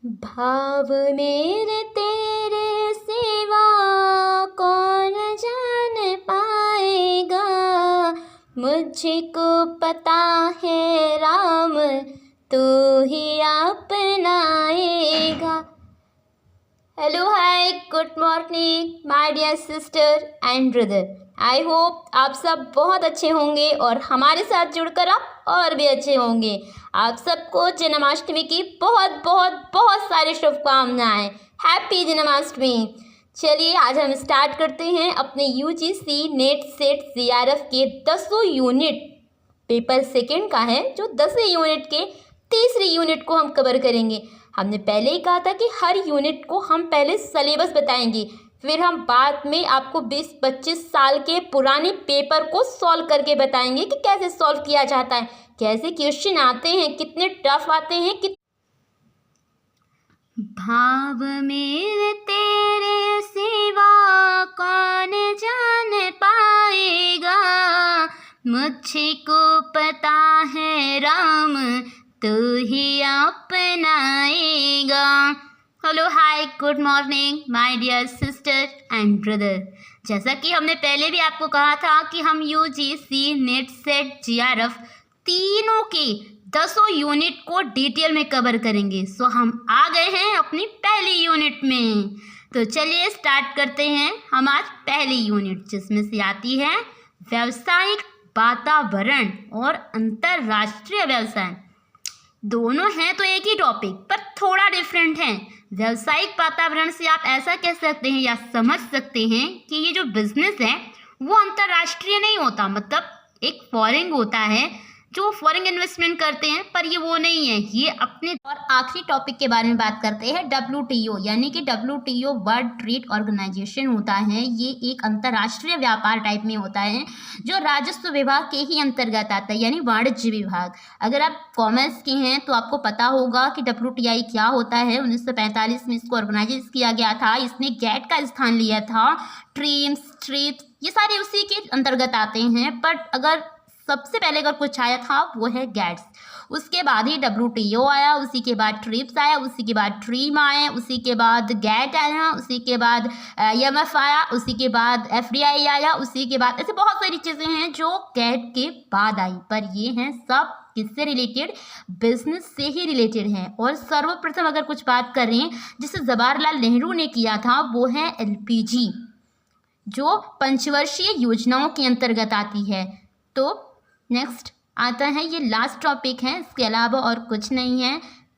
भाव मेरे तेरे सिवा कौन जान पाएगा, मुझको पता है राम तू ही अपनाएगा। Hello hi good morning my dear sister and brother. I hope आप सब बहुत अच्छे होंगे और हमारे साथ जुड़कर आप और भी अच्छे होंगे। आप सबको जन्माष्टमी की बहुत बहुत बहुत सारी शुभकामनाएं। हैप्पी जन्माष्टमी। चलिए आज हम स्टार्ट करते हैं अपने यूजीसी नेट सेट सीआरएफ के 10 यूनिट। पेपर सेकंड का है जो 10 यूनिट के तीसरी यूनिट को हम कवर करेंगे। हमने पहले ही कहा था कि हर यूनिट को हम पहले सिलेबस बताएंगे, फिर हम बाद में आपको 20-25 साल के पुराने पेपर को सॉल्व करके बताएंगे कि कैसे सॉल्व किया जाता है, कैसे क्वेश्चन आते हैं, कितने टफ आते हैं। भाव मेरे तेरे सिवा कौन जान पाएगा, मुझको पता है राम तू ही अपनाएगा। Hello hi good morning my dear sister and brother. जैसा कि हमने पहले भी आपको कहा था कि हम यूजीसी नेट सेट जीआरएफ तीनों के 10 यूनिट को डिटेल में कवर करेंगे। सो हम आ गए हैं अपनी पहली यूनिट में। तो चलिए स्टार्ट करते हैं हम आज पहली यूनिट, जिसमें से आती है व्यावसायिक वातावरण और अंतरराष्ट्रीय व्यवसाय। दोनों हैं तो एक ही टॉपिक पर थोड़ा डिफरेंट हैं। व्यावसायिक वातावरण से आप ऐसा कह सकते हैं या समझ सकते हैं कि ये जो बिजनेस है वो अंतर्राष्ट्रीय नहीं होता, मतलब एक फॉरेन होता है जो फॉरेन इन्वेस्टमेंट करते हैं, पर ये वो नहीं है, ये अपने। और आखिरी टॉपिक के बारे में बात करते हैं WTO, यानी कि WTO वर्ल्ड ट्रेड ऑर्गेनाइजेशन होता है। ये एक अंतर्राष्ट्रीय व्यापार टाइप में होता है जो राजस्व विभाग के ही अंतर्गत आता है, यानी वाणिज्य विभाग। अगर आप कॉमर्स के हैं तो आपको पता होगा कि WTI क्या होता है। 1945 में इसको ऑर्गेनाइज किया गया था। इसने गैट का स्थान लिया था। ट्रिप्स ये सारे उसी के अंतर्गत आते हैं, बट अगर सबसे पहले अगर कुछ आया था वो है गैट्स, उसके बाद ही WTO आया, उसी के बाद ट्रिप्स आया, उसी के बाद ट्रीम आए, उसी के बाद गैट आया, उसी के बाद IMF आया, उसी के बाद FDI आया, उसी के बाद ऐसे बहुत सारी चीज़ें हैं जो गैट के बाद आई, पर ये हैं सब किससे रिलेटेड, बिजनेस से ही रिलेटेड हैं। और सर्वप्रथम अगर कुछ बात करें जिसे जवाहरलाल नेहरू ने किया था वो है LPG, जो पंचवर्षीय योजनाओं के अंतर्गत आती है। तो नेक्स्ट आता है, ये लास्ट टॉपिक है, इसके अलावा और कुछ नहीं है।